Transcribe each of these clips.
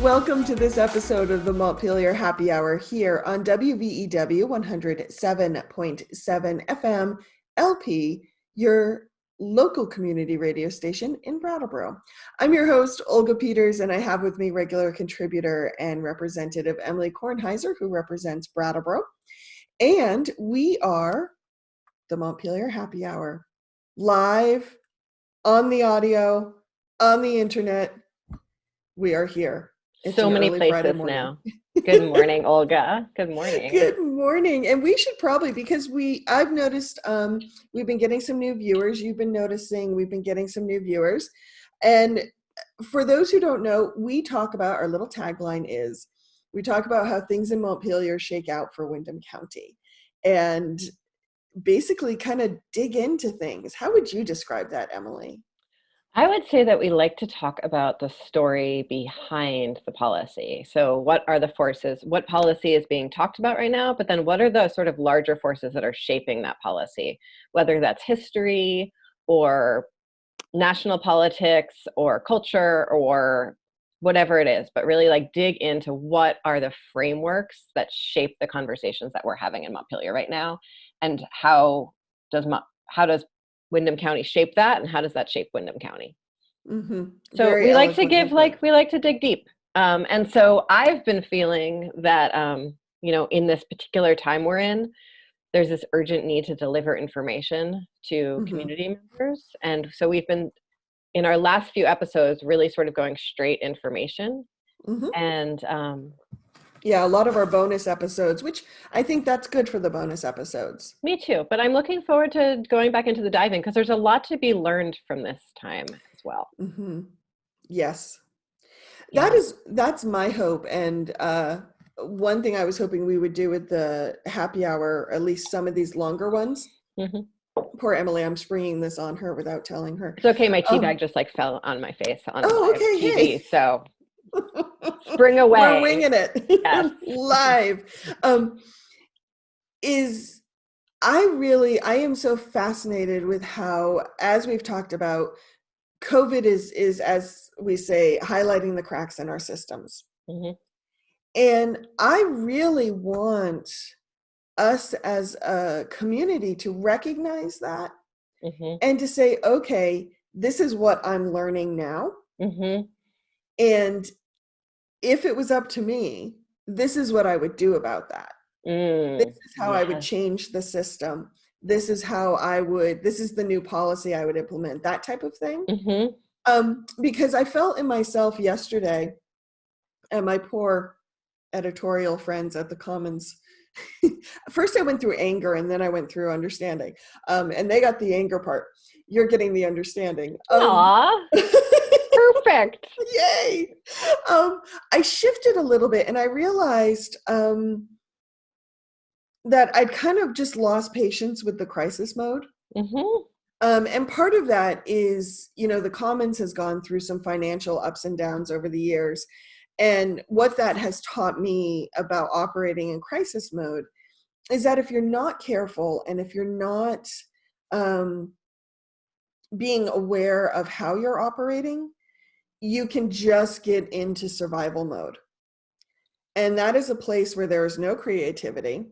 Welcome to this episode of the Montpelier Happy Hour here on WVEW 107.7 FM LP, your local community radio station in Brattleboro. I'm your host, Olga Peters, and I have with me regular contributor and representative Emilie Kornheiser, who represents Brattleboro. And we are the Montpelier Happy Hour, live, on the audio, on the internet. We are here. It's so many places now. Good morning, Olga. Good morning. Good morning. And we should probably, because I've noticed we've been getting some new viewers. You've been noticing we've been getting some new viewers. And for those who don't know, we talk about, our little tagline is, we talk about how things in Montpelier shake out for Windham County. And basically kind of dig into things. How would you describe that, Emilie? I would say that we like to talk about the story behind the policy. So what are the forces, what policy is being talked about right now, but then what are the sort of larger forces that are shaping that policy, whether that's history or national politics or culture or whatever it is, but really like dig into what are the frameworks that shape the conversations that we're having in Montpelier right now, and how does Windham County shape that, and how does that shape Windham County? Mm-hmm. So we like to give, we like to dig deep. And so I've been feeling that, in this particular time we're in, there's this urgent need to deliver information to community members. And so we've been, in our last few episodes, really sort of going straight information. And yeah, a lot of our bonus episodes, which I think that's good for the bonus episodes. Me too, but I'm looking forward to going back into the diving because there's a lot to be learned from this time as well. Yes, Yeah. that's my hope. And one thing I was hoping we would do with the happy hour, at least some of these longer ones. Poor Emilie, I'm springing this on her without telling her. It's okay, my tea bag just like fell on my face on live TV, hey. So spring away. We're winging it. Yes. Live. I am so fascinated with how, as we've talked about, COVID is as we say, highlighting the cracks in our systems. And I really want us as a community to recognize that and to say, okay, this is what I'm learning now. And if it was up to me, this is what I would do about that. This is how I would change the system. This is this is the new policy I would implement, that type of thing. Because I felt in myself yesterday, and my poor editorial friends at the Commons, first I went through anger and then I went through understanding. And they got the anger part. You're getting the understanding. Aww. Perfect. Yay. I shifted a little bit and I realized that I'd kind of just lost patience with the crisis mode. And part of that is, the Commons has gone through some financial ups and downs over the years. And what that has taught me about operating in crisis mode is that if you're not careful and if you're not being aware of how you're operating, you can just get into survival mode. And that is a place where there is no creativity.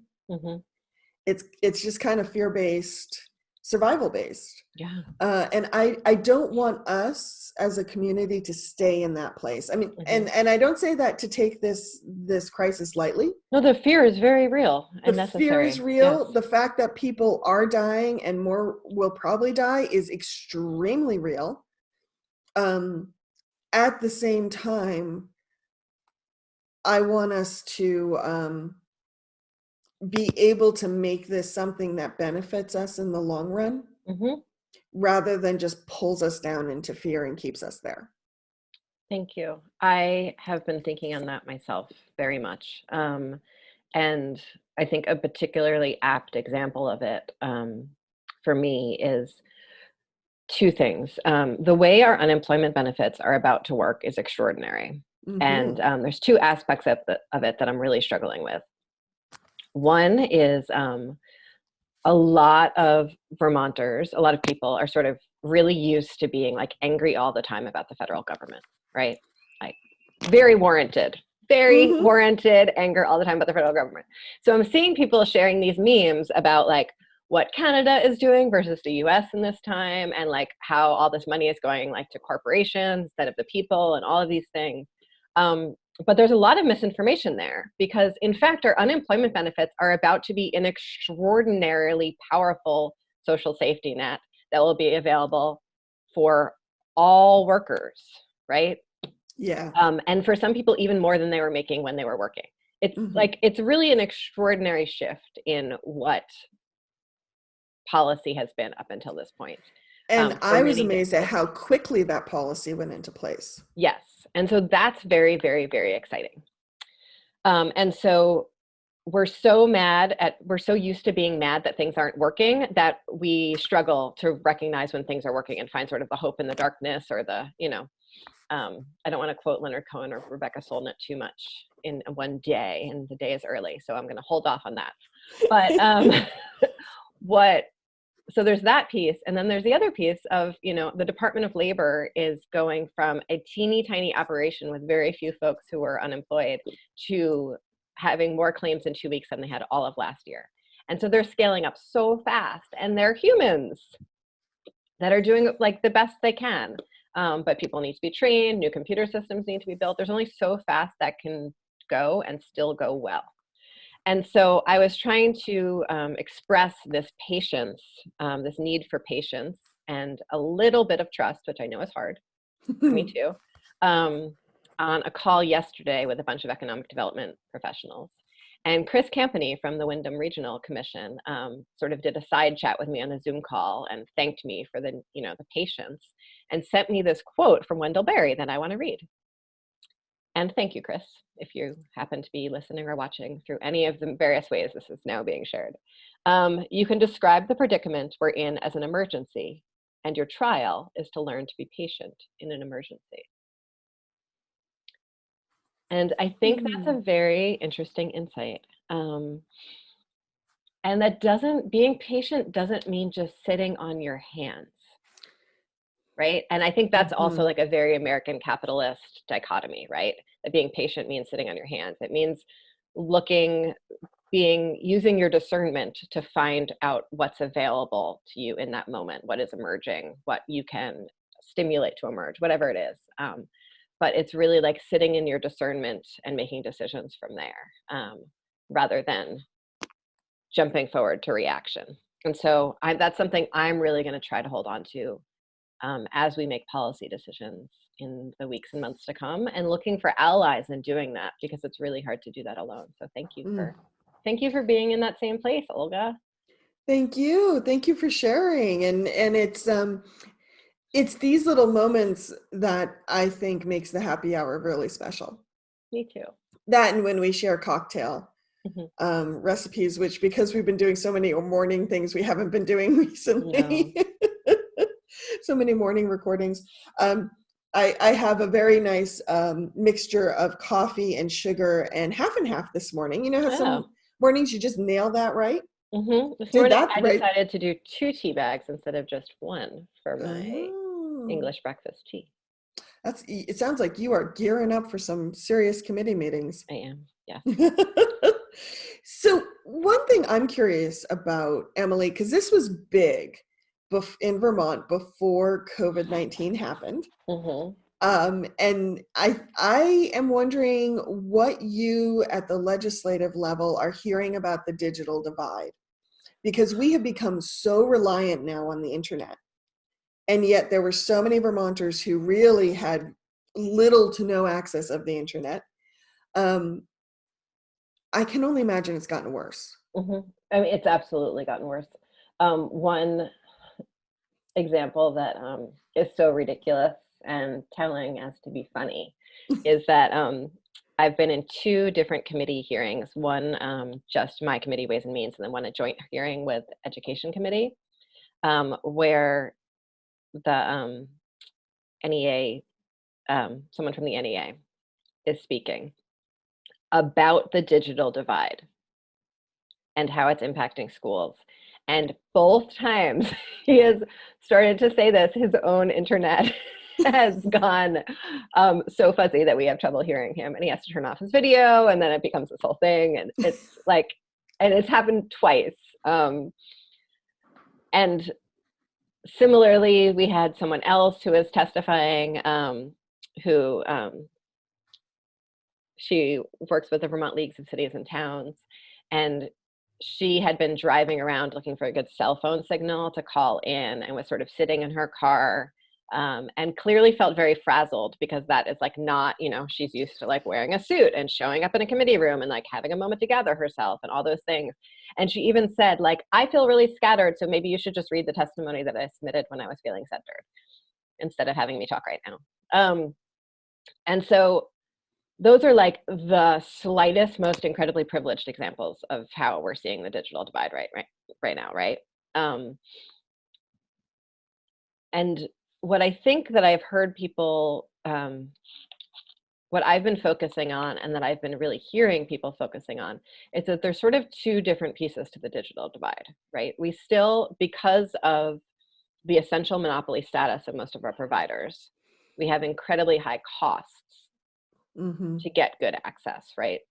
It's just kind of fear-based, survival-based. Yeah. And I don't want us as a community to stay in that place. I mean, and I don't say that to take this crisis lightly. No, the fear is very real and necessary. The fear is real. Yes. The fact that people are dying and more will probably die is extremely real. At the same time, I want us to be able to make this something that benefits us in the long run, rather than just pulls us down into fear and keeps us there. Thank you. I have been thinking on that myself very much. And I think a particularly apt example of it for me is two things. The way our unemployment benefits are about to work is extraordinary. And there's two aspects of it that I'm really struggling with. One is a lot of Vermonters, a lot of people are sort of really used to being like angry all the time about the federal government, right? Like very warranted. Very Mm-hmm. warranted anger all the time about the federal government. So I'm seeing people sharing these memes about like what Canada is doing versus the US in this time, and like how all this money is going like to corporations instead of the people and all of these things. But there's a lot of misinformation there, because in fact, our unemployment benefits are about to be an extraordinarily powerful social safety net that will be available for all workers, right? Yeah. And for some people, even more than they were making when they were working. It's like, it's really an extraordinary shift in what policy has been up until this point. And For I was many amazed at districts. how quickly that policy went into place. Yes. And so that's very, very, very exciting. And so we're so used to being mad that things aren't working that we struggle to recognize when things are working and find sort of the hope in the darkness, or the, I don't want to quote Leonard Cohen or Rebecca Solnit too much in one day, and the day is early, so I'm going to hold off on that. But so there's that piece, and then there's the other piece of, the Department of Labor is going from a teeny tiny operation with very few folks who were unemployed to having more claims in 2 weeks than they had all of last year. And so they're scaling up so fast, and they're humans that are doing like the best they can. But people need to be trained, new computer systems need to be built. There's only so fast that can go and still go well. And so I was trying to express this patience, this need for patience and a little bit of trust, which I know is hard for me too, on a call yesterday with a bunch of economic development professionals. And Chris Campany from the Wyndham Regional Commission sort of did a side chat with me on a Zoom call and thanked me for the patience, and sent me this quote from Wendell Berry that I want to read. And thank you, Chris, if you happen to be listening or watching through any of the various ways this is now being shared. You can describe the predicament we're in as an emergency, and your trial is to learn to be patient in an emergency. And I think that's a very interesting insight. And that being patient doesn't mean just sitting on your hands, right? And I think that's also like a very American capitalist dichotomy, right? That being patient means sitting on your hands. It means using your discernment to find out what's available to you in that moment, what is emerging, what you can stimulate to emerge, whatever it is. But it's really like sitting in your discernment and making decisions from there, rather than jumping forward to reaction. And so that's something I'm really going to try to hold on to as we make policy decisions in the weeks and months to come, and looking for allies in doing that, because it's really hard to do that alone. So thank you for being in that same place, Olga. Thank you for sharing. And it's these little moments that I think makes the happy hour really special. Me too. That, and when we share cocktail recipes, which, because we've been doing so many morning things we haven't been doing recently, so many morning recordings. I have a very nice mixture of coffee and sugar, and half this morning. You know how some mornings you just nail that right? This morning I decided to do 2 tea bags instead of just 1 for my English breakfast tea. It sounds like you are gearing up for some serious committee meetings. I am, yeah. So one thing I'm curious about, Emilie, because this was big in Vermont before COVID-19 happened. And I am wondering what you at the legislative level are hearing about the digital divide, because we have become so reliant now on the internet. And yet there were so many Vermonters who really had little to no access of the internet. I can only imagine it's gotten worse. I mean, it's absolutely gotten worse. One example that is so ridiculous and telling as to be funny is that I've been in 2 different committee hearings, one just my committee, Ways and Means, and then one a joint hearing with Education Committee, where the NEA, someone from the NEA is speaking about the digital divide and how it's impacting schools. And both times he has started to say this, his own internet has gone so fuzzy that we have trouble hearing him, and he has to turn off his video, and then it becomes this whole thing, and it's like, and it's happened twice. And similarly, we had someone else who was testifying, who she works with the Vermont Leagues of Cities and Towns, and she had been driving around looking for a good cell phone signal to call in, and was sort of sitting in her car, and clearly felt very frazzled, because that is like not, you know, she's used to like wearing a suit and showing up in a committee room and like having a moment to gather herself and all those things. And she even said, like, I feel really scattered, so maybe you should just read the testimony that I submitted when I was feeling centered, instead of having me talk right now. And so those are like the slightest, most incredibly privileged examples of how we're seeing the digital divide right now, right? And what I think that I've heard people, what I've been focusing on, and that I've been really hearing people focusing on, is that there's sort of two different pieces to the digital divide, right? We still, because of the essential monopoly status of most of our providers, we have incredibly high costs to get good access, right?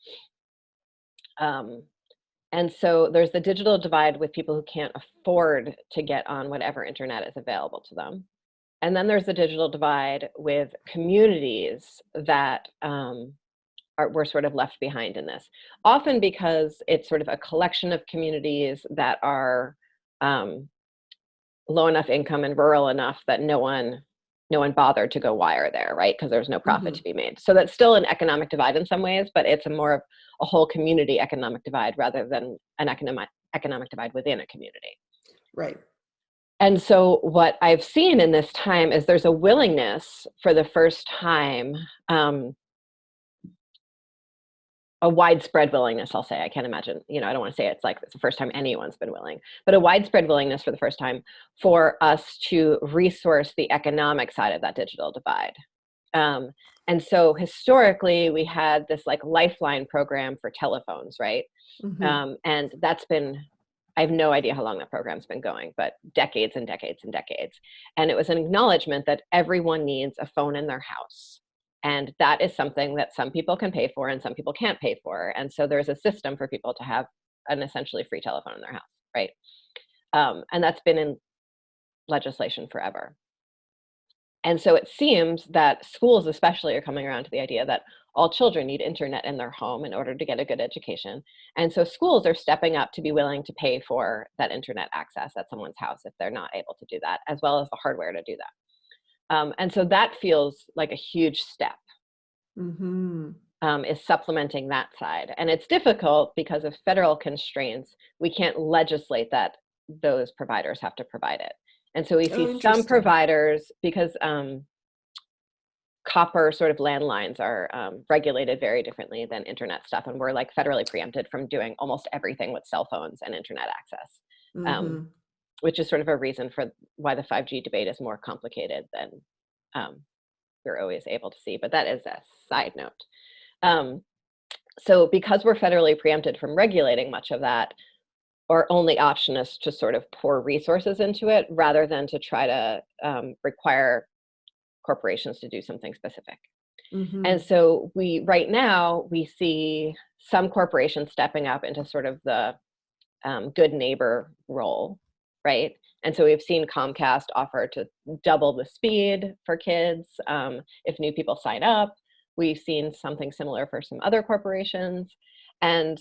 And so there's the digital divide with people who can't afford to get on whatever internet is available to them. And then there's the digital divide with communities that were sort of left behind in this, often because it's sort of a collection of communities that are low enough income and rural enough that no one bothered to go wire there, right? Because there's no profit to be made. So that's still an economic divide in some ways, but it's more of a whole community economic divide rather than an economic divide within a community. Right. And so what I've seen in this time is there's a willingness for the first time, a widespread willingness, I'll say. I can't imagine, you know, I don't want to say it's like it's the first time anyone's been willing, but a widespread willingness for the first time for us to resource the economic side of that digital divide. And so historically, we had this like lifeline program for telephones, right? And that's been, I have no idea how long that program's been going, but decades and decades and decades. And it was an acknowledgement that everyone needs a phone in their house. And that is something that some people can pay for and some people can't pay for. And so there's a system for people to have an essentially free telephone in their house, right? And that's been in legislation forever. And so it seems that schools especially are coming around to the idea that all children need internet in their home in order to get a good education. And so schools are stepping up to be willing to pay for that internet access at someone's house if they're not able to do that, as well as the hardware to do that. And so that feels like a huge step, is supplementing that side. And it's difficult because of federal constraints. We can't legislate that those providers have to provide it. And so we see some providers, because copper sort of landlines are regulated very differently than internet stuff. And we're like federally preempted from doing almost everything with cell phones and internet access, which is sort of a reason for why the 5G debate is more complicated than we're always able to see. But that is a side note. So because we're federally preempted from regulating much of that, our only option is to sort of pour resources into it rather than to try to require corporations to do something specific. And so right now, we see some corporations stepping up into sort of the good neighbor role, right? And so we've seen Comcast offer to double the speed for kids if new people sign up. We've seen something similar for some other corporations. And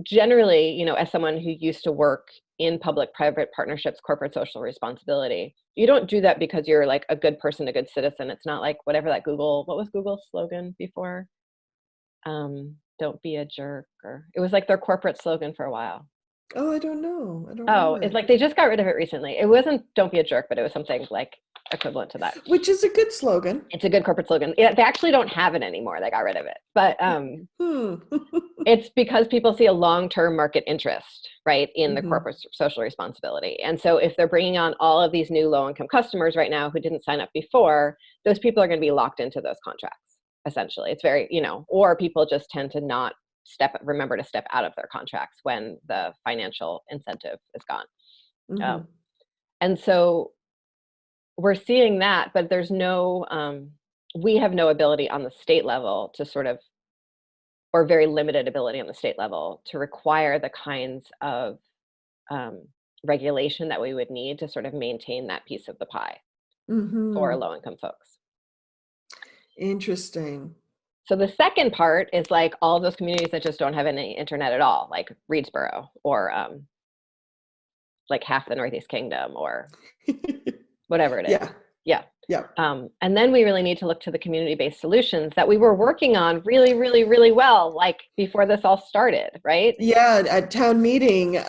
generally, you know, as someone who used to work in public-private partnerships, corporate social responsibility, you don't do that because you're like a good person, a good citizen. It's not like whatever that what was Google's slogan before? Don't be a jerk, or it was like their corporate slogan for a while. Oh, I don't know. I don't know. It's like they just got rid of it recently. It wasn't "Don't be a jerk," but it was something like equivalent to that. Which is a good slogan. It's a good corporate slogan. They actually don't have it anymore. They got rid of it. But it's because people see a long-term market interest, right, in the corporate social responsibility. And so if they're bringing on all of these new low-income customers right now who didn't sign up before, those people are going to be locked into those contracts, essentially. It's very, you know, or people just tend to not remember to step out of their contracts when the financial incentive is gone. And so we're seeing that, but there's no, we have no ability on the state level to sort of, or very limited ability on the state level to require the kinds of regulation that we would need to sort of maintain that piece of the pie for low-income folks. Interesting. So the second part is like all of those communities that just don't have any internet at all, like Reedsboro or like half the Northeast Kingdom or whatever it is. Yeah. Yeah. Yeah. And then we really need to look to the community-based solutions that we were working on really, really, really well, like before this all started, right? Yeah, at town meeting,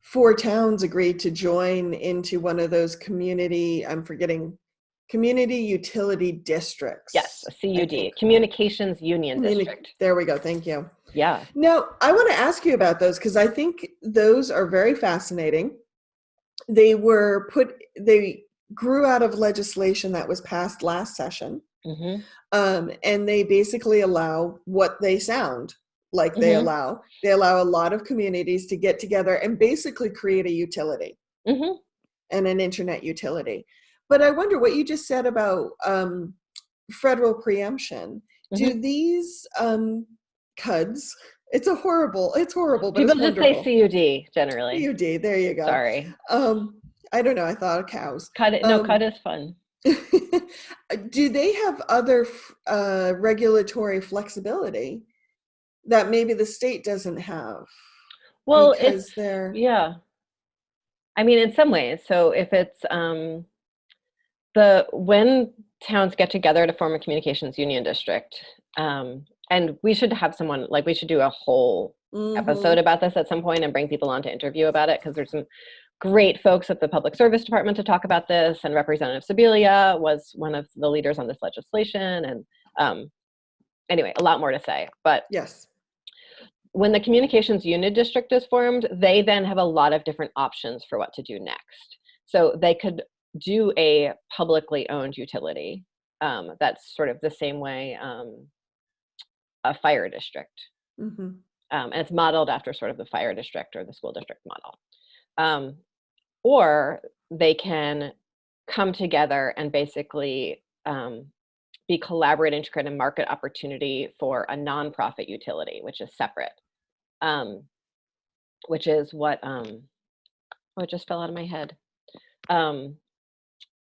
4 towns agreed to join into one of those community utility districts. Yes, a CUD, Communications Union District. There we go, thank you. Yeah. Now, I want to ask you about those because I think those are very fascinating. They grew out of legislation that was passed last session. And they basically allow what they sound like they allow. They allow a lot of communities to get together and basically create a utility and an internet utility. But I wonder what you just said about federal preemption. Do these CUDs, it's horrible, but people it's wonderful. Just say CUD generally. CUD, there you go. Sorry. I don't know, I thought of cows. CUD is fun. Do they have other regulatory flexibility that maybe the state doesn't have? Well, because they're I mean, in some ways. So if it's when towns get together to form a communications union district, and we should have someone, like we should do a whole episode about this at some point and bring people on to interview about it, because there's some great folks at the Public Service Department to talk about this, and Representative Sibilia was one of the leaders on this legislation, and anyway, a lot more to say. But yes, when the communications unit district is formed, they then have a lot of different options for what to do next. So they could do a publicly owned utility that's sort of the same way a fire district. And it's modeled after sort of the fire district or the school district model. Or they can come together and basically be collaborating to create a market opportunity for a nonprofit utility, which is separate, which is what, it just fell out of my head.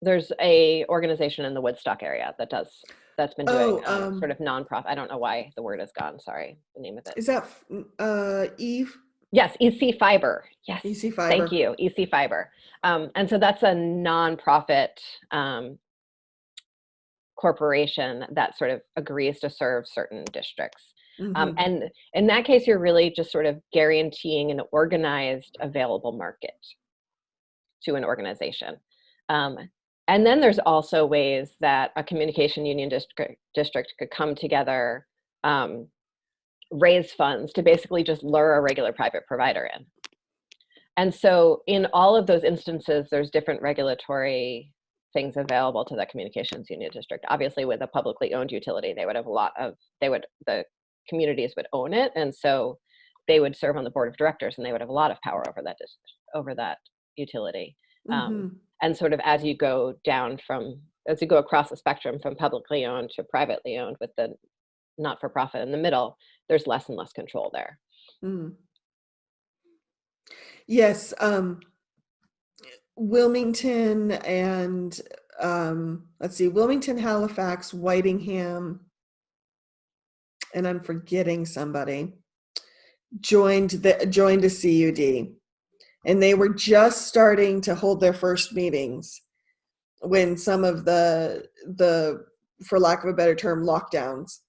There's a organization in the Woodstock area that's been doing sort of nonprofit. I don't know why the word is gone. Sorry, the name of it. Is that Eve? Yes, EC Fiber. Yes, EC Fiber. Thank you, EC Fiber. And so that's a nonprofit corporation that sort of agrees to serve certain districts. And in that case, you're really just sort of guaranteeing an organized, available market to an organization. And then there's also ways that a communication union district could come together, raise funds to basically just lure a regular private provider in. And so in all of those instances, there's different regulatory things available to the communications union district. Obviously, with a publicly owned utility, they would have the communities would own it, and so they would serve on the board of directors, and they would have a lot of power over that utility. And sort of as you go across the spectrum from publicly owned to privately owned, with the not-for-profit in the middle, there's less and less control there. Yes, Wilmington and Wilmington, Halifax, Whitingham, and I'm forgetting somebody, joined a CUD, and they were just starting to hold their first meetings when some of the for lack of a better term, lockdowns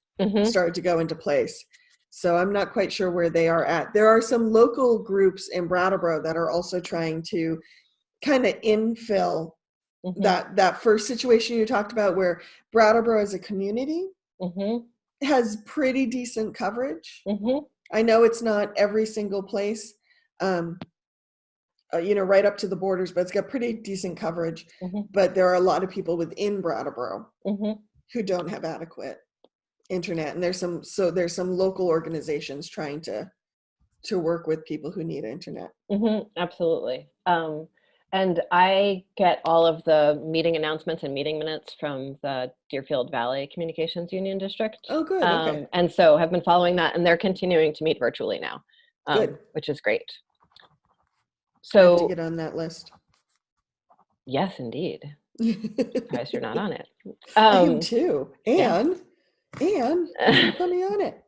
started to go into place. So I'm not quite sure where they are at. There are some local groups in Brattleboro that are also trying to kind of infill that first situation you talked about, where Brattleboro as a community has pretty decent coverage. I know it's not every single place, right up to the borders, but it's got pretty decent coverage. But there are a lot of people within Brattleboro who don't have adequate internet, and there's some local organizations trying to work with people who need internet. Absolutely. And I get all of the meeting announcements and meeting minutes from the Deerfield Valley Communications Union District. Oh, good. Okay. And so have been following that, and they're continuing to meet virtually now, Good. which is great. I have to So get on that list. yes, indeed. Surprised you're not on it. I am too. Yeah. And thank you for putting me on it.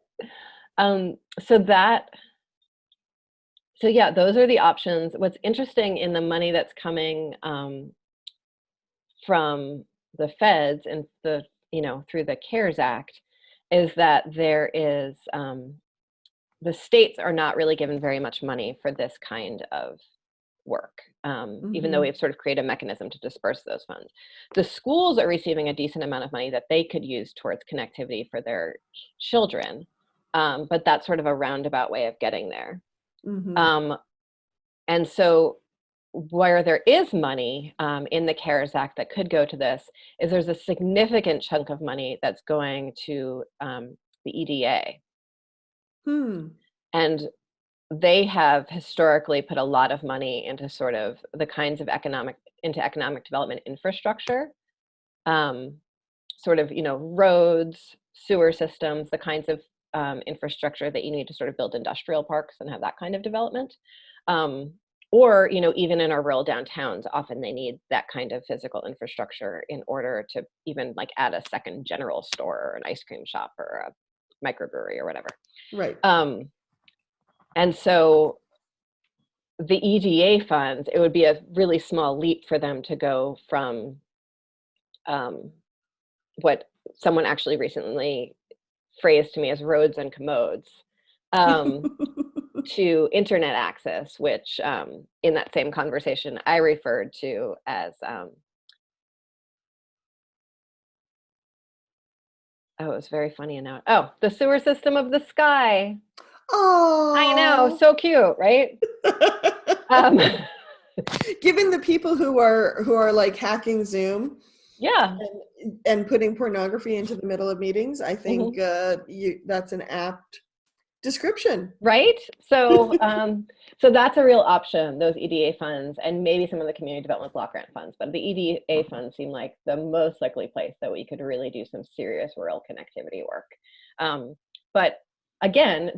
So yeah, those are the options. What's interesting in the money that's coming from the feds and through the CARES Act is that there is the states are not really given very much money for this kind of work, even though we've sort of created a mechanism to disperse those funds. The schools are receiving a decent amount of money that they could use towards connectivity for their children, but that's sort of a roundabout way of getting there. And so where there is money in the CARES Act that could go to this is there's a significant chunk of money that's going to the EDA. And they have historically put a lot of money into sort of the kinds of economic development infrastructure, sort of, roads, sewer systems, the kinds of infrastructure that you need to sort of build industrial parks and have that kind of development. Or, even in our rural downtowns, often they need that kind of physical infrastructure in order to even like add a second general store or an ice cream shop or a microbrewery or whatever. Right. And so the EDA funds, it would be a really small leap for them to go from what someone actually recently phrased to me as roads and commodes to internet access, which in that same conversation I referred to as it was very funny the sewer system of the sky. Oh, I know, so cute, right? Given the people who are like hacking Zoom, yeah, and putting pornography into the middle of meetings, I think that's an apt description, right? So so that's a real option, those EDA funds, and maybe some of the community development block grant funds, but the EDA funds seem like the most likely place that we could really do some serious rural connectivity work. But again, I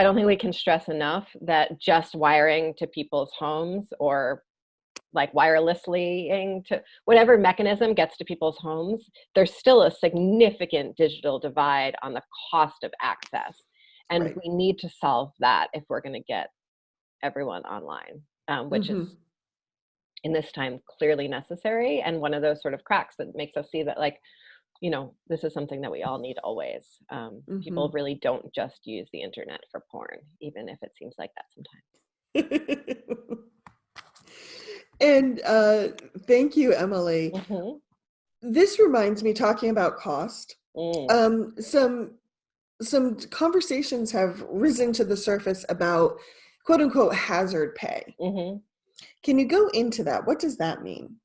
don't think we can stress enough that just wiring to people's homes or like wirelessly to whatever mechanism gets to people's homes, there's still a significant digital divide on the cost of access. And we need to solve that if we're going to get everyone online, which is in this time clearly necessary. And one of those sort of cracks that makes us see that this is something that we all need always. People really don't just use the internet for porn, even if it seems like that sometimes. And thank you, Emilie. This reminds me, talking about cost, some conversations have risen to the surface about quote unquote hazard pay. Can you go into that? What does that mean?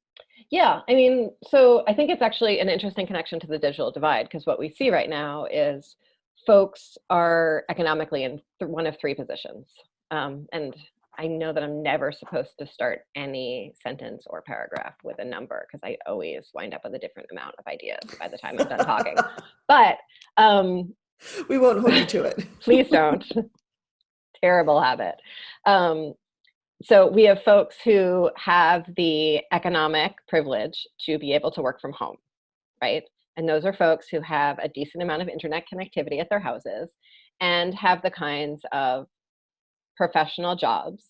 Yeah, I mean, so I think it's actually an interesting connection to the digital divide, because what we see right now is folks are economically in one of three positions. And I know that I'm never supposed to start any sentence or paragraph with a number, because I always wind up with a different amount of ideas by the time I'm done talking. But we won't hold you to it. Please don't. Terrible habit. So we have folks who have the economic privilege to be able to work from home, right? And those are folks who have a decent amount of internet connectivity at their houses and have the kinds of professional jobs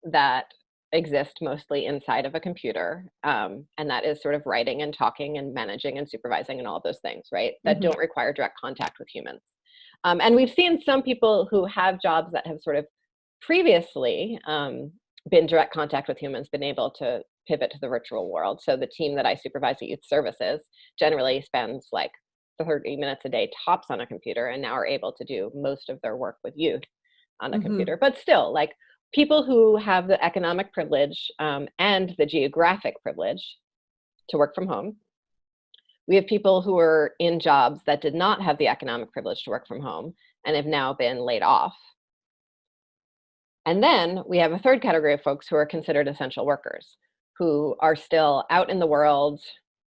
that exist mostly inside of a computer. And that is sort of writing and talking and managing and supervising and all of those things, right? That don't require direct contact with humans. And we've seen some people who have jobs that have sort of previously been direct contact with humans, been able to pivot to the virtual world. So the team that I supervise at Youth Services generally spends like 30 minutes a day tops on a computer, and now are able to do most of their work with youth on a computer. But still, like, people who have the economic privilege and the geographic privilege to work from home. We have people who are in jobs that did not have the economic privilege to work from home and have now been laid off. And then we have a third category of folks who are considered essential workers, who are still out in the world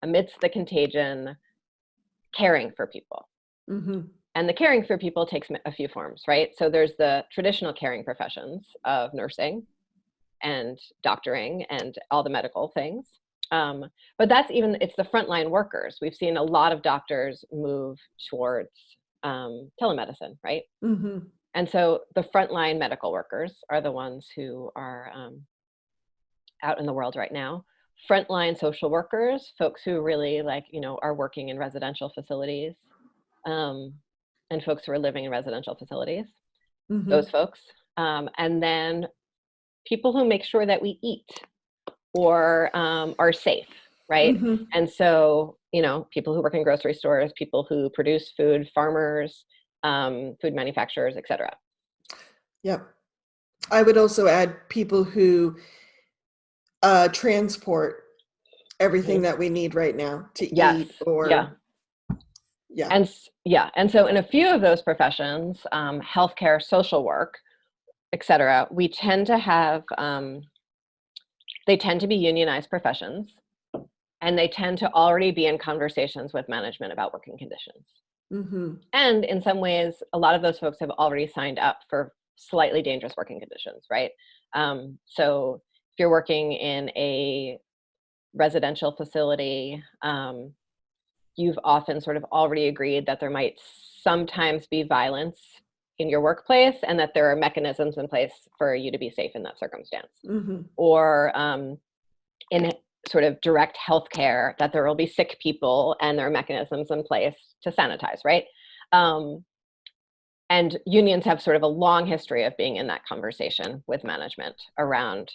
amidst the contagion, caring for people. Mm-hmm. And the caring for people takes a few forms, right? So there's the traditional caring professions of nursing and doctoring and all the medical things. But it's the frontline workers. We've seen a lot of doctors move towards telemedicine, right? Mm-hmm. And so the frontline medical workers are the ones who are out in the world right now. Frontline social workers, folks who really are working in residential facilities, and folks who are living in residential facilities, Mm-hmm. those folks. And then people who make sure that we eat or are safe, right? Mm-hmm. And so, people who work in grocery stores, people who produce food, farmers, food manufacturers, etc. Yep. I would also add people who transport everything that we need right now to Yes. eat or yeah. And so in a few of those professions, healthcare, social work, etc., we tend to have they tend to be unionized professions, and they tend to already be in conversations with management about working conditions. Mm-hmm. And in some ways, a lot of those folks have already signed up for slightly dangerous working conditions, right? So if you're working in a residential facility, you've often sort of already agreed that there might sometimes be violence in your workplace and that there are mechanisms in place for you to be safe in that circumstance. Mm-hmm. Or in sort of direct healthcare, that there will be sick people and there are mechanisms in place to sanitize, right? And unions have sort of a long history of being in that conversation with management around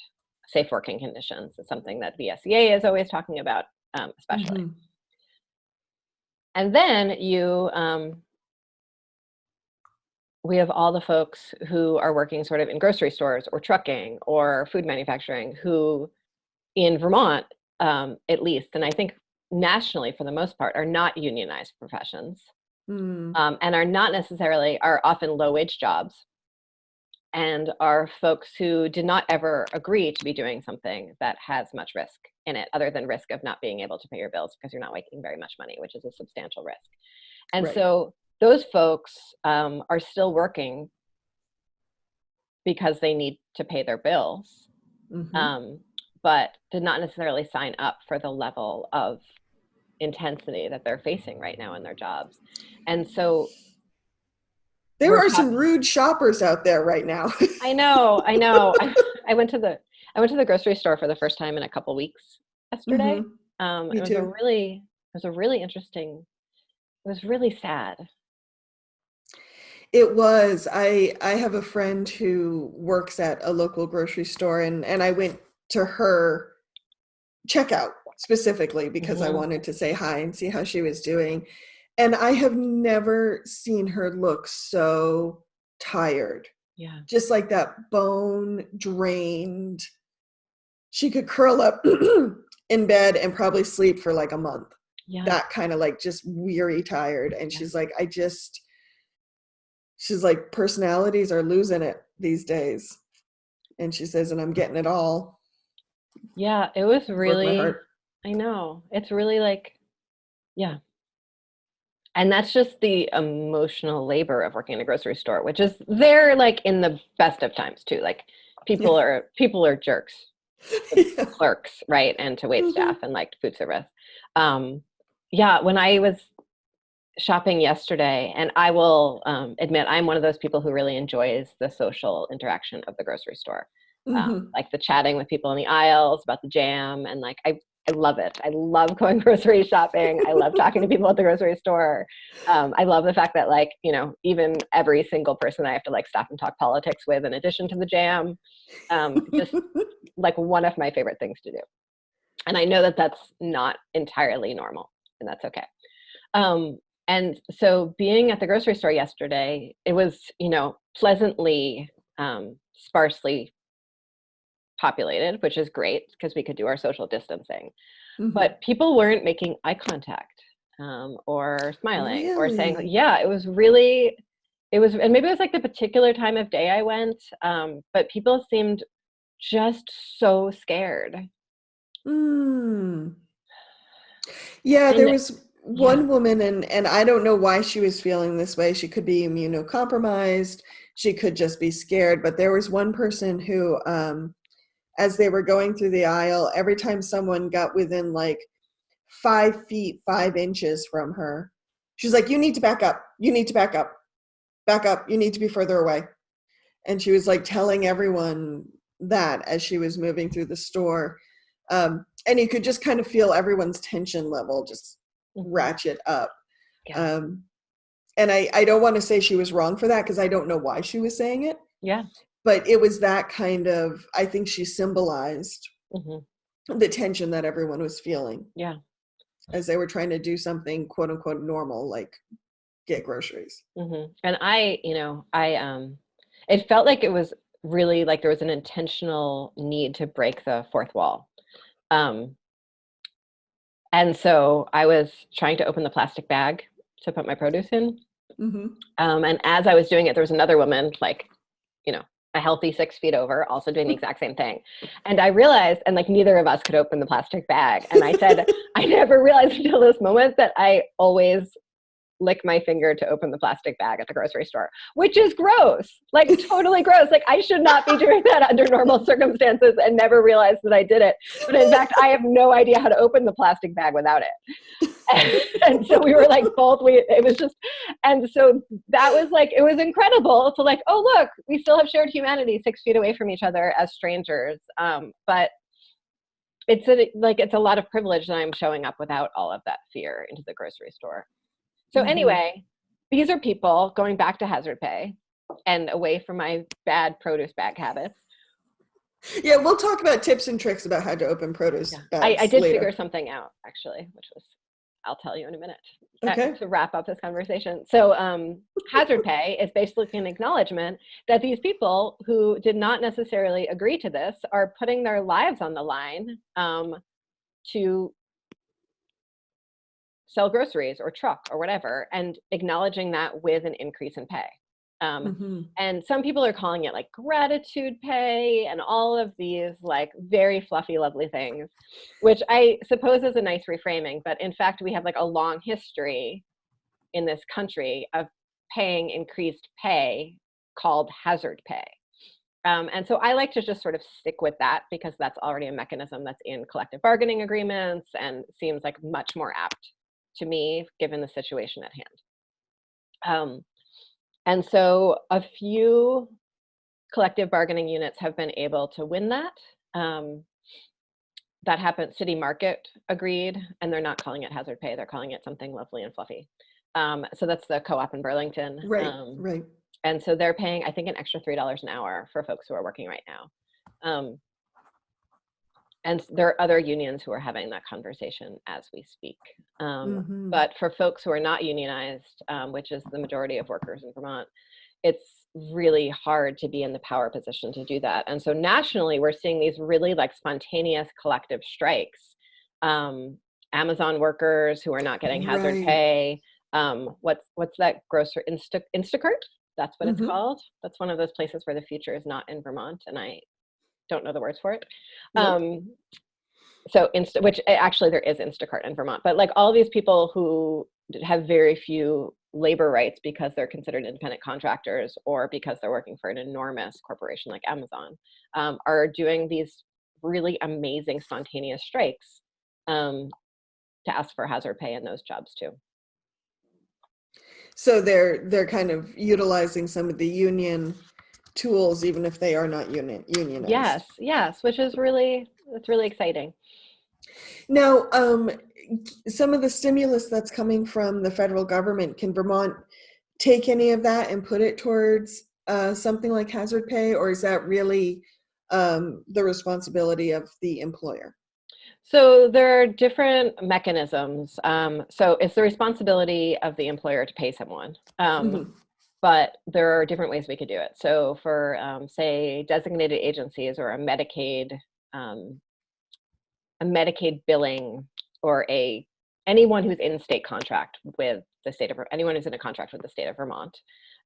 safe working conditions. It's something that the SEA is always talking about, especially. Mm-hmm. And then we have all the folks who are working sort of in grocery stores or trucking or food manufacturing, who in Vermont, at least, and I think nationally for the most part, are not unionized professions, and are often low-wage jobs, and are folks who did not ever agree to be doing something that has much risk in it, other than risk of not being able to pay your bills because you're not making very much money, which is a substantial risk. And Right. so those folks are still working because they need to pay their bills, but did not necessarily sign up for the level of intensity that they're facing right now in their jobs. And so there are some rude shoppers out there right now. I know. I went to the grocery store for the first time in a couple weeks yesterday. Mm-hmm. Me It too. was a really interesting, it was really sad. It was. I have a friend who works at a local grocery store, and I went to her checkout specifically because I wanted to say hi and see how she was doing. And I have never seen her look so tired. Yeah. Just like that bone drained. She could curl up in bed and probably sleep for like a month. Yeah. That kind of like just weary tired. And she's like, she's like, personalities are losing it these days. And she says, and I'm getting it all. Yeah, it was really, I know. It's really like, yeah. And that's just the emotional labor of working in a grocery store, which is there like in the best of times too. Like people are jerks, clerks, right? And to wait staff and like food service. When I was shopping yesterday, and I will admit I'm one of those people who really enjoys the social interaction of the grocery store. Like the chatting with people in the aisles about the jam, and like I love it. I love going grocery shopping. I love talking to people at the grocery store. I love the fact that like, even every single person I have to like stop and talk politics with in addition to the jam, just like one of my favorite things to do. And I know that that's not entirely normal, and that's okay. And so being at the grocery store yesterday, it was, pleasantly sparsely populated, which is great because we could do our social distancing. But people weren't making eye contact or smiling or saying, it was really, it was, and maybe it was like the particular time of day I went, but people seemed just so scared. Yeah, there And was yeah, one woman, and I don't know why she was feeling this way. She could be immunocompromised. She could just be scared. But there was one person who, as they were going through the aisle, every time someone got within like 5 feet, 5 inches from her, she's like, "You need to back up. You need to back up. Back up. You need to be further away." And she was like telling everyone that as she was moving through the store. And you could just kind of feel everyone's tension level just ratchet up. yeah, Um, and I don't want to say she was wrong for that because I don't know why she was saying it. yeah. But it was that kind of, I think she symbolized the tension that everyone was feeling. Yeah. As they were trying to do something quote unquote normal, like get groceries. And it felt like it was really like there was an intentional need to break the fourth wall. And so I was trying to open the plastic bag to put my produce in. And as I was doing it, there was another woman, like, a healthy 6 feet over, also doing the exact same thing. And I realized, and like neither of us could open the plastic bag. And I said, I never realized until this moment that I always lick my finger to open the plastic bag at the grocery store, which is gross, like totally gross. Like I should not be doing that under normal circumstances and never realized that I did it. But in fact, I have no idea how to open the plastic bag without it. And so we were like it was just, and so that was like, it was incredible to like, oh, look, we still have shared humanity 6 feet away from each other as strangers. But it's a lot of privilege that I'm showing up without all of that fear into the grocery store. So anyway, these are people going back to hazard pay and away from my bad produce bag habits. Yeah, we'll talk about tips and tricks about how to open produce bags I did later. figure something out, actually, which was, I'll tell you in a minute, Okay. to wrap up this conversation. So hazard pay is basically an acknowledgement that these people who did not necessarily agree to this are putting their lives on the line to sell groceries or truck or whatever, and acknowledging that with an increase in pay. And some people are calling it like gratitude pay and all of these like very fluffy, lovely things, which I suppose is a nice reframing. But in fact, we have like a long history in this country of paying increased pay called hazard pay. And so I like to just sort of stick with that because that's already a mechanism that's in collective bargaining agreements and seems like much more apt to me, given the situation at hand. And so a few collective bargaining units have been able to win that. That happened, City Market agreed, and they're not calling it hazard pay, they're calling it something lovely and fluffy. So that's the co-op in Burlington. Right. And so they're paying, I think, an extra $3 an hour for folks who are working right now. And there are other unions who are having that conversation as we speak. But for folks who are not unionized, which is the majority of workers in Vermont, it's really hard to be in the power position to do that. And so nationally, we're seeing these really like spontaneous collective strikes. Amazon workers who are not getting hazard pay. What's that grocery, Instacart? That's what it's called. That's one of those places where the future is not in Vermont, and I don't know the words for it. So which actually there is Instacart in Vermont, but like all these people who have very few labor rights because they're considered independent contractors or because they're working for an enormous corporation like Amazon, are doing these really amazing spontaneous strikes to ask for hazard pay in those jobs too. So they're kind of utilizing some of the union tools, even if they are not unionized. Yes, which is really exciting. Now, some of the stimulus that's coming from the federal government, can Vermont take any of that and put it towards something like hazard pay, or is that really the responsibility of the employer? So there are different mechanisms. So it's the responsibility of the employer to pay someone. But there are different ways we could do it. So for, say, designated agencies or a Medicaid billing, or anyone who's in state contract with the state of, anyone who's in a contract with the state of Vermont,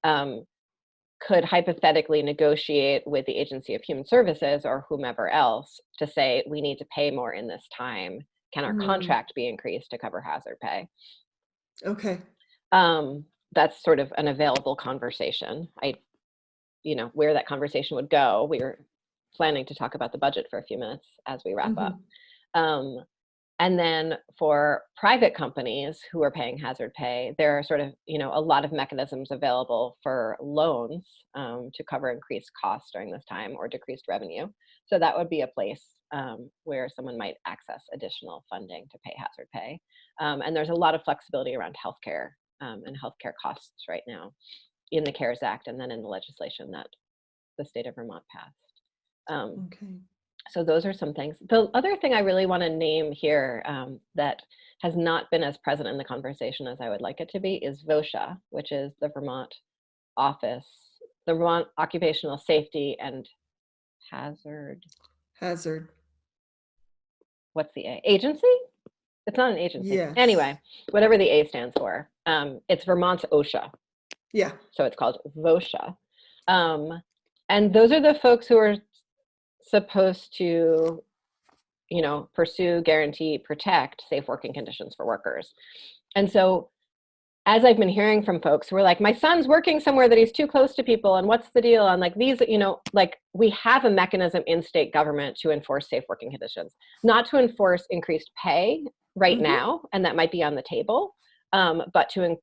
could hypothetically negotiate with the Agency of Human Services or whomever else to say, we need to pay more in this time. Can our contract be increased to cover hazard pay? Okay. That's sort of an available conversation. Where that conversation would go, we were planning to talk about the budget for a few minutes as we wrap up. And then for private companies who are paying hazard pay, there are sort of, a lot of mechanisms available for loans to cover increased costs during this time or decreased revenue. So that would be a place where someone might access additional funding to pay hazard pay. And there's a lot of flexibility around healthcare and healthcare costs right now in the CARES Act and then in the legislation that the state of Vermont passed. Okay. So those are some things. The other thing I really want to name here that has not been as present in the conversation as I would like it to be is VOSHA, which is the Vermont Office, the Vermont Occupational Safety and Hazard. What's the A? Agency? It's not an agency. Yes. Anyway, whatever the A stands for. It's Vermont's OSHA. Yeah. So it's called VOSHA. And those are the folks who are supposed to, pursue, guarantee, protect safe working conditions for workers. And so as I've been hearing from folks who are like, my son's working somewhere that he's too close to people, and what's the deal? And like these, we have a mechanism in state government to enforce safe working conditions, not to enforce increased pay right now, and that might be on the table, but to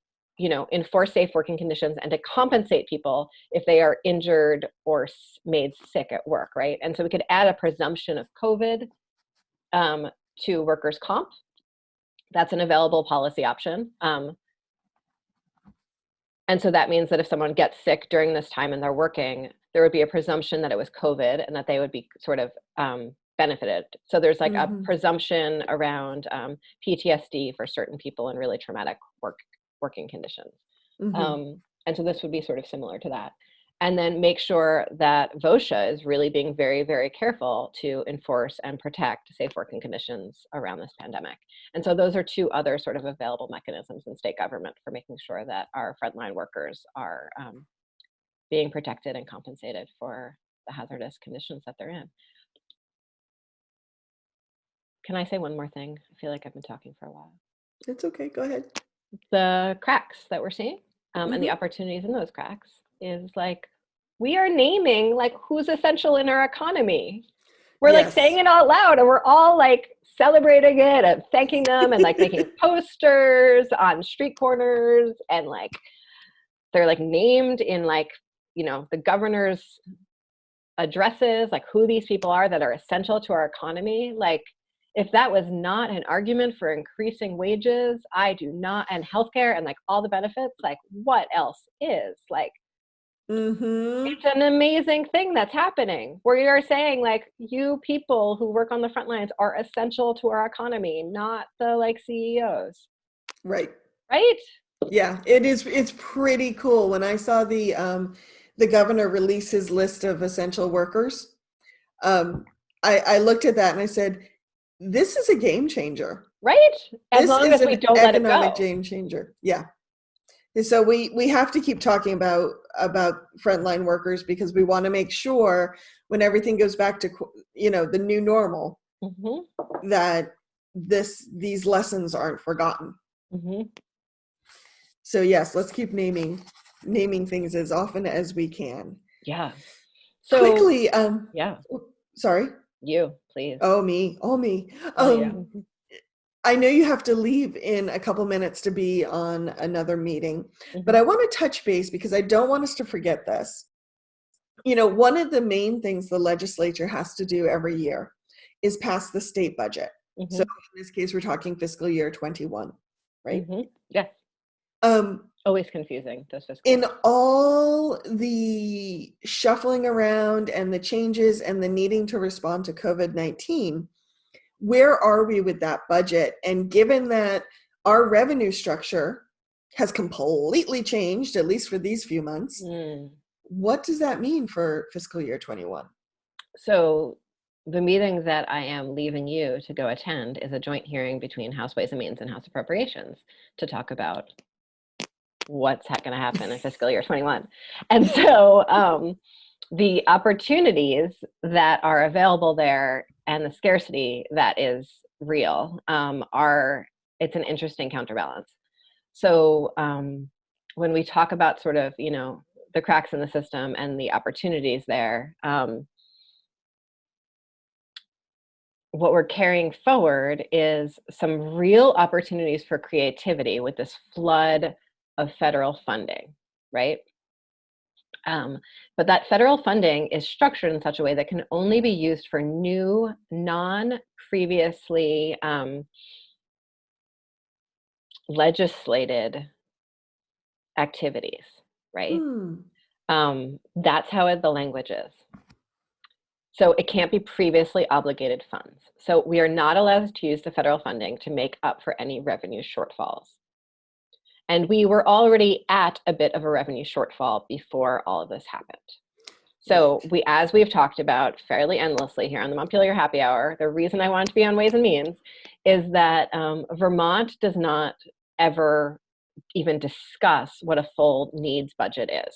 enforce safe working conditions and to compensate people if they are injured or made sick at work, right? And so we could add a presumption of COVID to workers' comp. That's an available policy option. And so that means that if someone gets sick during this time and they're working, there would be a presumption that it was COVID and that they would be sort of benefited. So there's like a presumption around PTSD for certain people in really traumatic working conditions. And so this would be sort of similar to that. And then make sure that VOSHA is really being very, very careful to enforce and protect safe working conditions around this pandemic. And so those are two other sort of available mechanisms in state government for making sure that our frontline workers are being protected and compensated for the hazardous conditions that they're in. Can I say one more thing? I feel like I've been talking for a while. It's okay, go ahead. The cracks that we're seeing and the opportunities in those cracks is like, we are naming like who's essential in our economy. We're like saying it out loud and we're all like celebrating it and thanking them and like making posters on street corners and like they're like named in like, the governor's addresses, like who these people are that are essential to our economy. Like if that was not an argument for increasing wages, and healthcare and like all the benefits, like what else is? Like, it's an amazing thing that's happening where you're saying like, you people who work on the front lines are essential to our economy, not the like CEOs. Right? Yeah, it is. It's pretty cool. When I saw the governor release his list of essential workers, I looked at that and I said, this is a game changer. Right? As long as we don't let it go. Economic game changer. Yeah. And so we have to keep talking about frontline workers because we want to make sure when everything goes back to, the new normal, that these lessons aren't forgotten. So yes, let's keep naming things as often as we can. Yeah. So quickly, sorry. You, please. Oh, me. I know you have to leave in a couple minutes to be on another meeting, but I want to touch base because I don't want us to forget this. One of the main things the legislature has to do every year is pass the state budget. So in this case, we're talking fiscal year 21, right? Yeah. Always confusing, those fiscal in all the shuffling around and the changes and the needing to respond to COVID-19, where are we with that budget? And given that our revenue structure has completely changed, at least for these few months, what does that mean for fiscal year 21? So the meeting that I am leaving you to go attend is a joint hearing between House Ways and Means and House Appropriations to talk about what's going to happen in fiscal year 21. And so the opportunities that are available there and the scarcity that is real it's an interesting counterbalance. So when we talk about sort of, the cracks in the system and the opportunities there, what we're carrying forward is some real opportunities for creativity with this flood of federal funding, right? But that federal funding is structured in such a way that can only be used for new, non-previously legislated activities, right? That's how the language is. So it can't be previously obligated funds. So we are not allowed to use the federal funding to make up for any revenue shortfalls. And we were already at a bit of a revenue shortfall before all of this happened. So as we've talked about fairly endlessly here on the Montpelier Happy Hour, the reason I wanted to be on Ways and Means is that Vermont does not ever even discuss what a full needs budget is.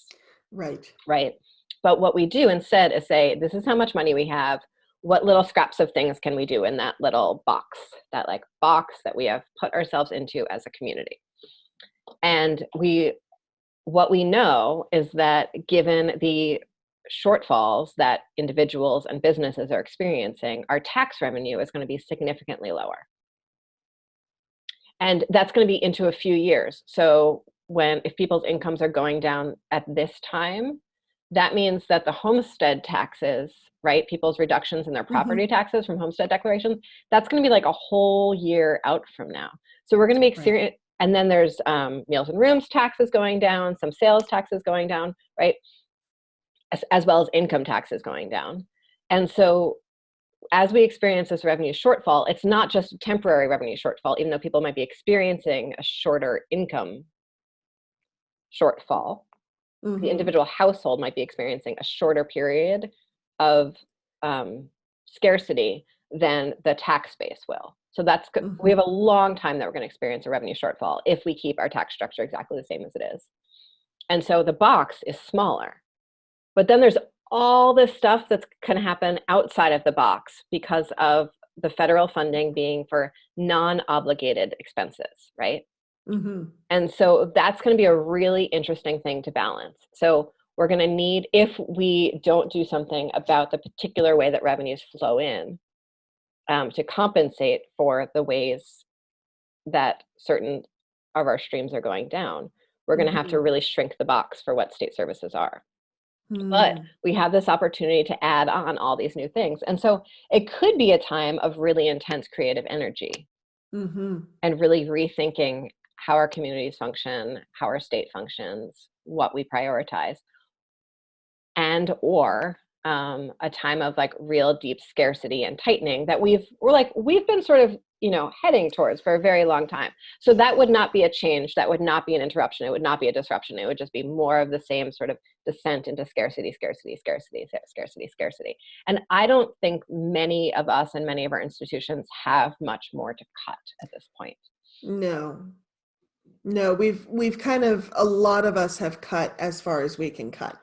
Right. But what we do instead is say, this is how much money we have. What little scraps of things can we do in that little box, that box that we have put ourselves into as a community? And what we know is that given the shortfalls that individuals and businesses are experiencing, our tax revenue is going to be significantly lower. And that's going to be into a few years. So if people's incomes are going down at this time, that means that the homestead taxes, right, people's reductions in their property taxes from homestead declarations, that's going to be like a whole year out from now. So we're going to make serious, and then there's meals and rooms taxes going down, some sales taxes going down, right, as well as income taxes going down. And so as we experience this revenue shortfall, it's not just a temporary revenue shortfall, even though people might be experiencing a shorter income shortfall. The individual household might be experiencing a shorter period of scarcity than the tax base will. So we have a long time that we're going to experience a revenue shortfall if we keep our tax structure exactly the same as it is. And so the box is smaller. But then there's all this stuff that's going to happen outside of the box because of the federal funding being for non-obligated expenses, right? And so that's going to be a really interesting thing to balance. So we're going to need, if we don't do something about the particular way that revenues flow in, to compensate for the ways that certain of our streams are going down, we're going to have to really shrink the box for what state services are. But we have this opportunity to add on all these new things. And so it could be a time of really intense creative energy and really rethinking how our communities function, how our state functions, what we prioritize, or a time of real deep scarcity and tightening that we've been sort of heading towards for a very long time. So that would not be a change. That would not be an interruption. It would not be a disruption. It would just be more of the same sort of descent into scarcity, scarcity, scarcity, scarcity, scarcity. And I don't think many of us and many of our institutions have much more to cut at this point. No, we've kind of, a lot of us have cut as far as we can cut.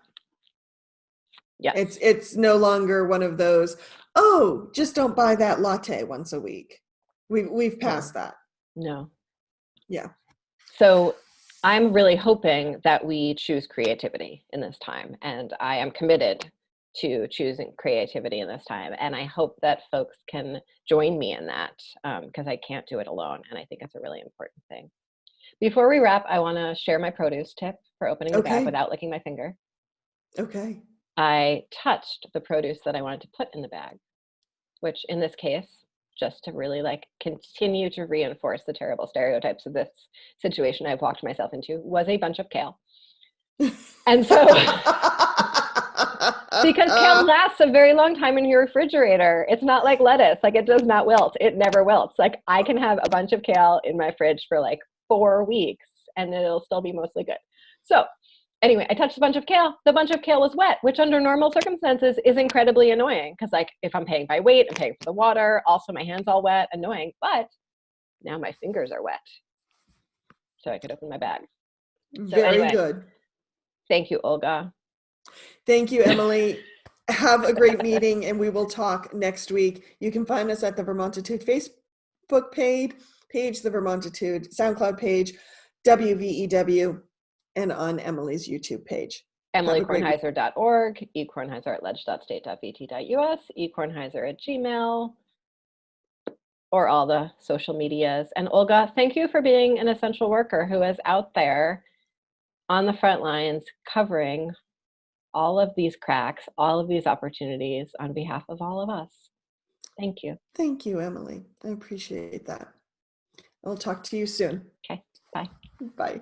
Yes. It's no longer one of those, just don't buy that latte once a week. We've passed that. No. Yeah. So I'm really hoping that we choose creativity in this time, and I am committed to choosing creativity in this time. And I hope that folks can join me in that, because I can't do it alone. And I think it's a really important thing. Before we wrap, I want to share my produce tip for opening the bag without licking my finger. Okay. I touched the produce that I wanted to put in the bag, which in this case, just to really continue to reinforce the terrible stereotypes of this situation I've walked myself into, was a bunch of kale. And so, because kale lasts a very long time in your refrigerator. It's not like lettuce, it does not wilt. It never wilts. I can have a bunch of kale in my fridge for 4 weeks and it'll still be mostly good. So anyway, I touched a bunch of kale. The bunch of kale was wet, which under normal circumstances is incredibly annoying because if I'm paying by weight, I'm paying for the water. Also, my hand's all wet, annoying. But now my fingers are wet. So I could open my bag. Very good. Thank you, Olga. Thank you, Emilie. Have a great meeting, and we will talk next week. You can find us at the Vermontitude Facebook page, the Vermontitude SoundCloud page, WVEW, and on Emilie's YouTube page. EmilieKornheiser.org, eKornheiser@ledge.state.vt.us, eKornheiser@gmail, or all the social medias. And Olga, thank you for being an essential worker who is out there on the front lines covering all of these cracks, all of these opportunities on behalf of all of us. Thank you. Thank you, Emilie. I appreciate that. I'll talk to you soon. Okay, bye. Bye.